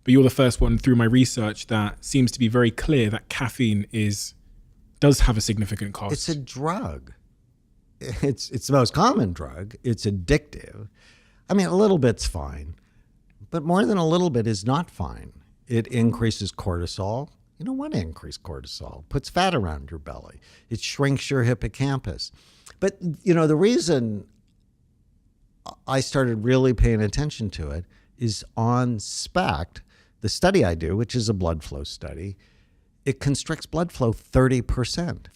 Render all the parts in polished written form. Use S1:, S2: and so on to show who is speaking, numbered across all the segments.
S1: but you're the first one through my research that seems to be very clear that caffeine does have a significant cost.
S2: It's a drug. It's the most common drug. It's addictive. I mean, a little bit's fine, but more than a little bit is not fine. It increases cortisol. You don't want to increase cortisol. It puts fat around your belly. It shrinks your hippocampus. But, the reason I started really paying attention to it is on SPECT, the study I do, which is a blood flow study. It constricts blood flow 30%.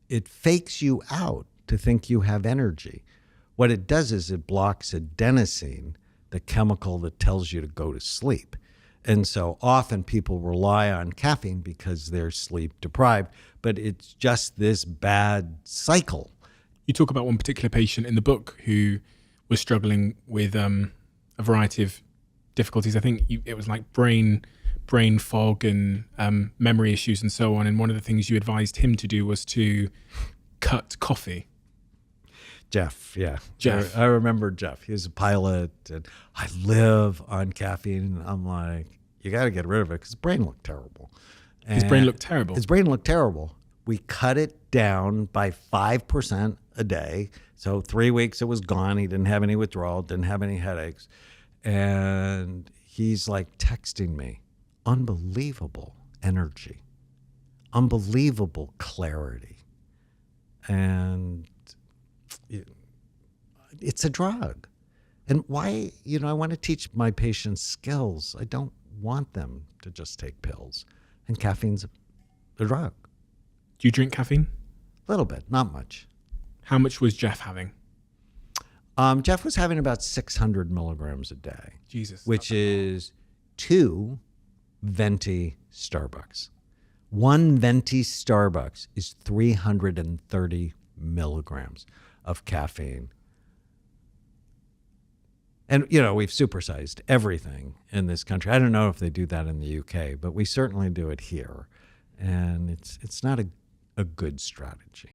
S2: It fakes you out to think you have energy. What it does is it blocks adenosine, the chemical that tells you to go to sleep. And so often people rely on caffeine because they're sleep deprived, but it's just this bad cycle.
S1: You talk about one particular patient in the book who was struggling with a variety of difficulties. I think it was like brain fog and memory issues and so on. And one of the things you advised him to do was to cut coffee.
S2: Jeff, yeah.
S1: Jeff.
S2: I remember Jeff. He was a pilot, and I live on caffeine. And I'm like, you got to get rid of it because his brain looked terrible.
S1: His brain looked terrible?
S2: His brain looked terrible. We cut it down by 5% a day. So 3 weeks it was gone. He didn't have any withdrawal, didn't have any headaches. And he's like texting me, unbelievable energy, unbelievable clarity. And it's a drug. And why, I want to teach my patients skills. I don't want them to just take pills. And caffeine's a drug.
S1: Do you drink caffeine?
S2: A little bit, not much.
S1: How much was Jeff having?
S2: Jeff was having about 600 milligrams a day.
S1: Jesus.
S2: Which is 2 venti Starbucks. 1 venti Starbucks is 330 milligrams of caffeine. And, we've supersized everything in this country. I don't know if they do that in the UK, but we certainly do it here. And it's not a good strategy.